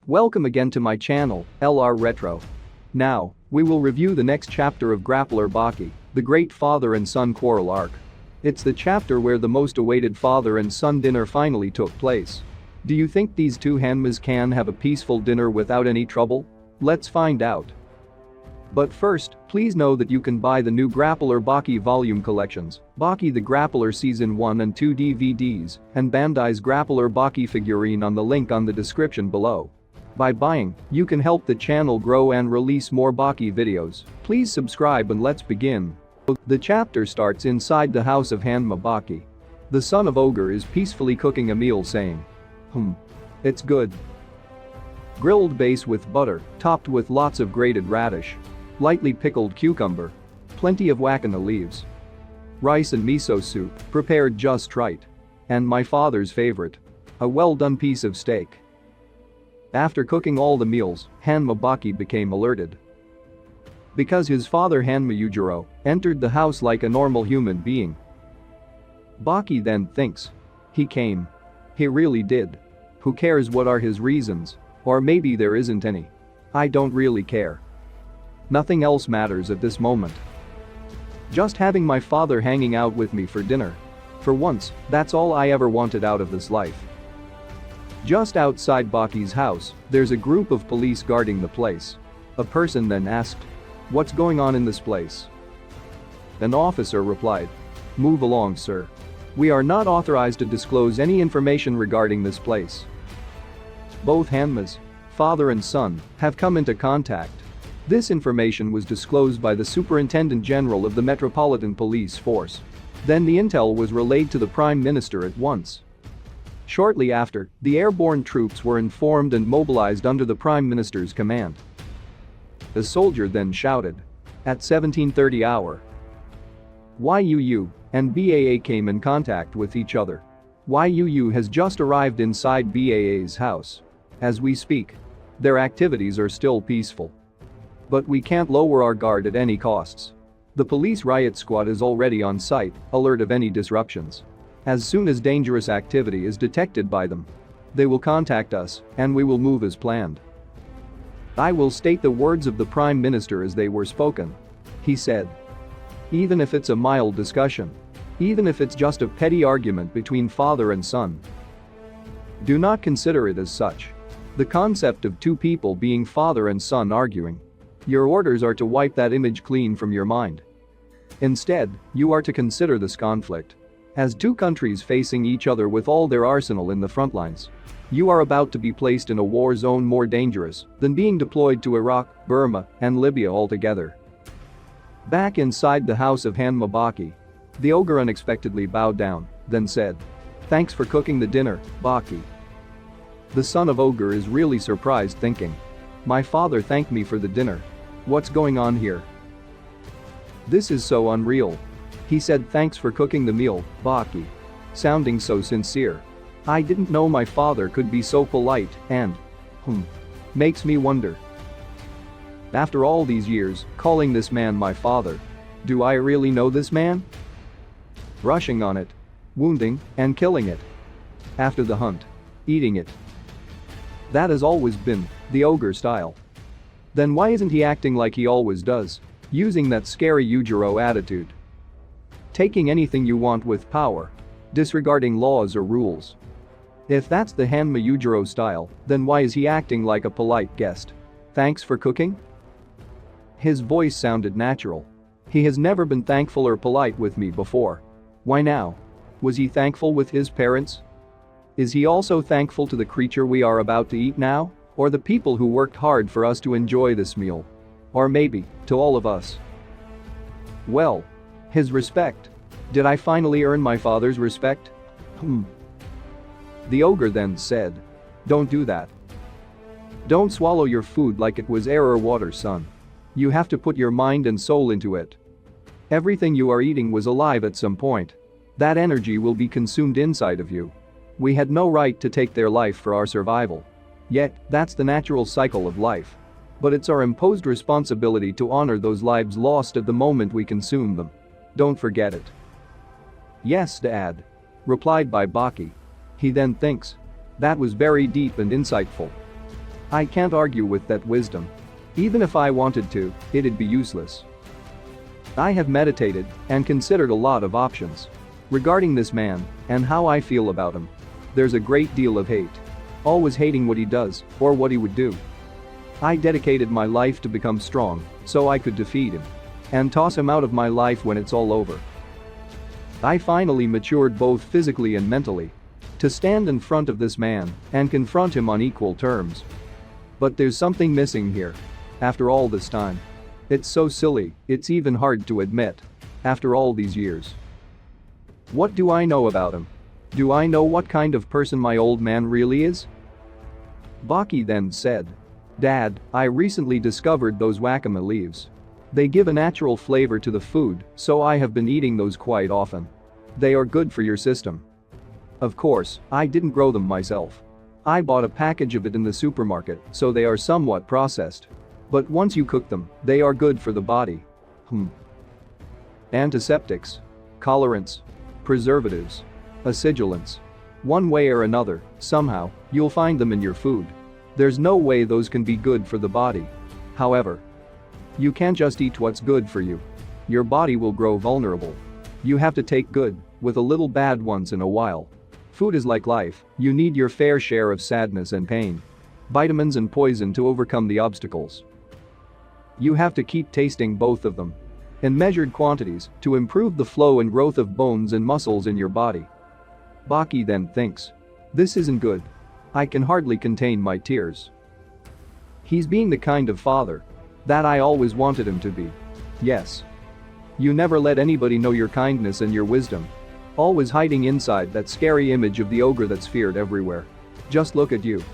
Welcome again to my channel, LR Retro. Now, we will review the next chapter of Grappler Baki, the great father and son quarrel arc. It's the chapter where the most awaited father and son dinner finally took place. Do you think these two Hanmas can have a peaceful dinner without any trouble? Let's find out. But first, please know that you can buy the new Grappler Baki volume collections, Baki the Grappler Season 1 and 2 DVDs, and Bandai's Grappler Baki figurine on the link on the description below. By buying, you can help the channel grow and release more Baki videos. Please subscribe and let's begin. The chapter starts inside the house of Hanma Baki. The son of Ogre is peacefully cooking a meal saying, it's good. Grilled base with butter, topped with lots of grated radish. Lightly pickled cucumber. Plenty of wakana leaves. Rice and miso soup, prepared just right. And my father's favorite. A well-done piece of steak. After cooking all the meals, Hanma Baki became alerted. Because his father Hanma Yujiro entered the house like a normal human being. Baki then thinks. He came. He really did. Who cares what are his reasons? Or maybe there isn't any. I don't really care. Nothing else matters at this moment. Just having my father hanging out with me for dinner. For once, that's all I ever wanted out of this life. Just outside Baki's house, there's a group of police guarding the place. A person then asked, "What's going on in this place?" An officer replied, "Move along, sir. We are not authorized to disclose any information regarding this place." Both Hanmas, father and son, have come into contact. This information was disclosed by the Superintendent General of the Metropolitan Police Force. Then the intel was relayed to the Prime Minister at once. Shortly after, the airborne troops were informed and mobilized under the Prime Minister's command. The soldier then shouted, at 17:30 hour. YUU and BAA came in contact with each other. YUU has just arrived inside BAA's house. As we speak, their activities are still peaceful. But we can't lower our guard at any costs. The police riot squad is already on site, alert of any disruptions. As soon as dangerous activity is detected by them, they will contact us and we will move as planned. I will state the words of the Prime Minister as they were spoken. He said. Even if it's a mild discussion. Even if it's just a petty argument between father and son. Do not consider it as such. The concept of two people being father and son arguing. Your orders are to wipe that image clean from your mind. Instead, you are to consider this conflict as two countries facing each other with all their arsenal in the front lines. You are about to be placed in a war zone more dangerous than being deployed to Iraq, Burma, and Libya altogether. Back inside the house of Hanma Baki, the ogre unexpectedly bowed down, then said, "Thanks for cooking the dinner, Baki." The son of Ogre is really surprised thinking, "My father thanked me for the dinner. What's going on here? This is so unreal." He said thanks for cooking the meal, Baki. Sounding so sincere. I didn't know my father could be so polite and, makes me wonder. After all these years, calling this man my father. Do I really know this man? Rushing on it. Wounding and killing it. After the hunt. Eating it. That has always been the ogre style. Then why isn't he acting like he always does? Using that scary Yujiro attitude. Taking anything you want with power. Disregarding laws or rules. If that's the Hanma Yujiro style, then why is he acting like a polite guest? Thanks for cooking? His voice sounded natural. He has never been thankful or polite with me before. Why now? Was he thankful with his parents? Is he also thankful to the creature we are about to eat now? Or the people who worked hard for us to enjoy this meal? Or maybe, to all of us? Well, his respect. Did I finally earn my father's respect? The ogre then said. Don't do that. Don't swallow your food like it was air or water, son. You have to put your mind and soul into it. Everything you are eating was alive at some point. That energy will be consumed inside of you. We had no right to take their life for our survival. Yet, that's the natural cycle of life. But it's our imposed responsibility to honor those lives lost at the moment we consume them. Don't forget it. Yes, Dad. Replied by Baki. He then thinks. That was very deep and insightful. I can't argue with that wisdom. Even if I wanted to, it'd be useless. I have meditated and considered a lot of options regarding this man and how I feel about him. There's a great deal of hate. Always hating what he does or what he would do. I dedicated my life to become strong so I could defeat him and toss him out of my life when it's all over. I finally matured both physically and mentally to stand in front of this man and confront him on equal terms. But there's something missing here. After all this time. It's so silly, it's even hard to admit. After all these years. What do I know about him? Do I know what kind of person my old man really is? Baki then said. Dad, I recently discovered those wakame leaves. They give a natural flavor to the food, so I have been eating those quite often. They are good for your system. Of course, I didn't grow them myself. I bought a package of it in the supermarket, so they are somewhat processed. But once you cook them, they are good for the body. Antiseptics, colorants, preservatives, acidulants. One way or another, somehow, you'll find them in your food. There's no way those can be good for the body. However, you can't just eat what's good for you. Your body will grow vulnerable. You have to take good with a little bad once in a while. Food is like life, you need your fair share of sadness and pain. Vitamins and poison to overcome the obstacles. You have to keep tasting both of them in measured quantities to improve the flow and growth of bones and muscles in your body. Baki then thinks. This isn't good. I can hardly contain my tears. He's being the kind of father that I always wanted him to be. Yes. You never let anybody know your kindness and your wisdom. Always hiding inside that scary image of the ogre that's feared everywhere. Just look at you.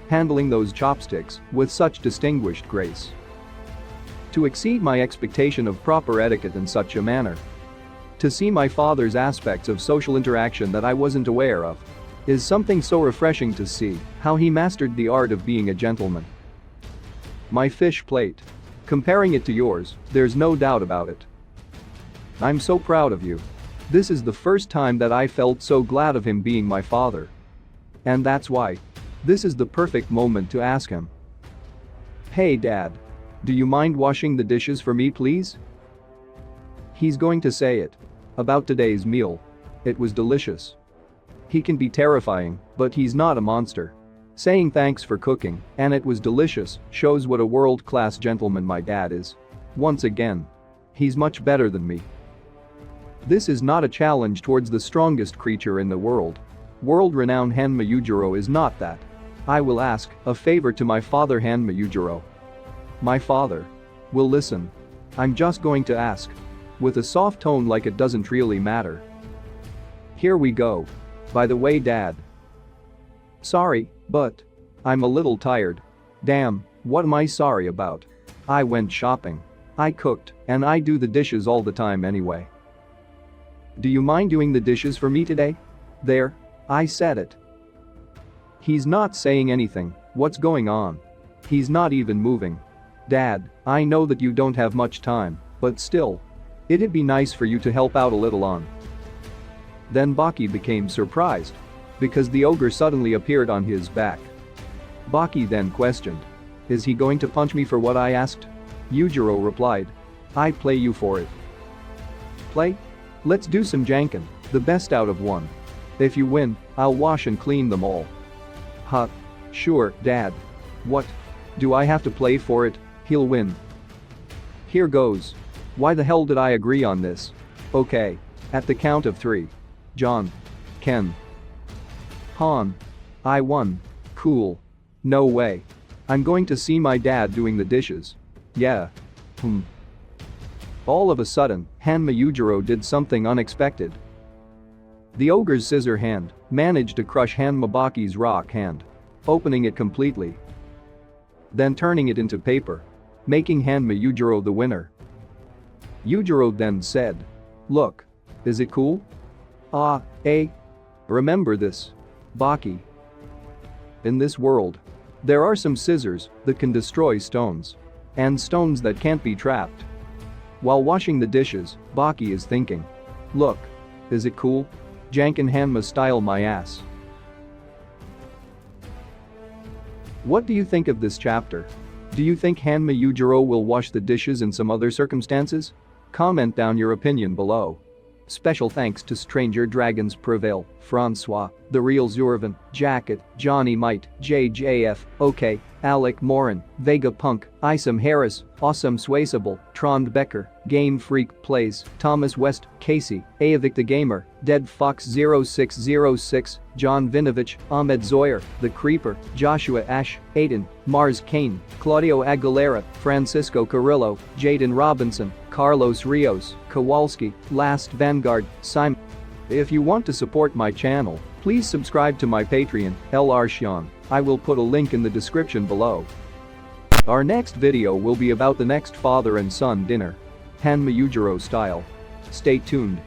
Handling those chopsticks with such distinguished grace. To exceed my expectation of proper etiquette in such a manner. To see my father's aspects of social interaction that I wasn't aware of. Is something so refreshing to see how he mastered the art of being a gentleman. My fish plate. Comparing it to yours, there's no doubt about it. I'm so proud of you. This is the first time that I felt so glad of him being my father. And that's why. This is the perfect moment to ask him. Hey Dad. Do you mind washing the dishes for me please? He's going to say it. About today's meal. It was delicious. He can be terrifying, but he's not a monster. Saying thanks for cooking, and it was delicious, shows what a world-class gentleman my dad is. Once again. He's much better than me. This is not a challenge towards the strongest creature in the world. World-renowned Hanma Yujiro is not that. I will ask a favor to my father Hanma Yujiro. My father will listen. I'm just going to ask. With a soft tone like it doesn't really matter. Here we go. By the way Dad. Sorry, but I'm a little tired. Damn, what am I sorry about? I went shopping. I cooked, and I do the dishes all the time anyway. Do you mind doing the dishes for me today? There. I said it. He's not saying anything. What's going on? He's not even moving. Dad, I know that you don't have much time, but still. It'd be nice for you to help out a little on. Then Baki became surprised. Because the ogre suddenly appeared on his back. Baki then questioned. Is he going to punch me for what I asked? Yujiro replied. I play you for it. Play? Let's do some janken, the best out of one. If you win, I'll wash and clean them all. Huh. Sure, Dad. What? Do I have to play for it? He'll win. Here goes. Why the hell did I agree on this? Okay. At the count of 3. John. Ken. Han. I won. Cool. No way. I'm going to see my dad doing the dishes. Yeah. All of a sudden, Hanma Yujiro did something unexpected. The ogre's scissor hand managed to crush Hanma Baki's rock hand, opening it completely. Then turning it into paper. Making Hanma Yujiro the winner. Yujiro then said. Look. Is it cool? Remember this. Baki. In this world. There are some scissors that can destroy stones. And stones that can't be trapped. While washing the dishes, Baki is thinking. Look. Is it cool? Janken Hanma style my ass. What do you think of this chapter? Do you think Hanma Yujiro will wash the dishes in some other circumstances? Comment down your opinion below. Special thanks to Stranger Dragons Prevail, Francois, The Real Zurvan, Jacket, Johnny Might, JJF, OK, Alec Morin, Vega Punk, Isam Harris, Awesome Swayable, Trond Becker, Game Freak Plays, Thomas West, Casey, Aavik the Gamer, Dead Fox 0606, John Vinovich, Ahmed Zoyer, The Creeper, Joshua Ash, Aiden, Mars Kane, Claudio Aguilera, Francisco Carrillo, Jaden Robinson, Carlos Rios, Kowalski, Last Vanguard, Simon. If you want to support my channel, please subscribe to my Patreon, LR Xian. I will put a link in the description below. Our next video will be about the next father and son dinner. Hanma Yujiro style. Stay tuned.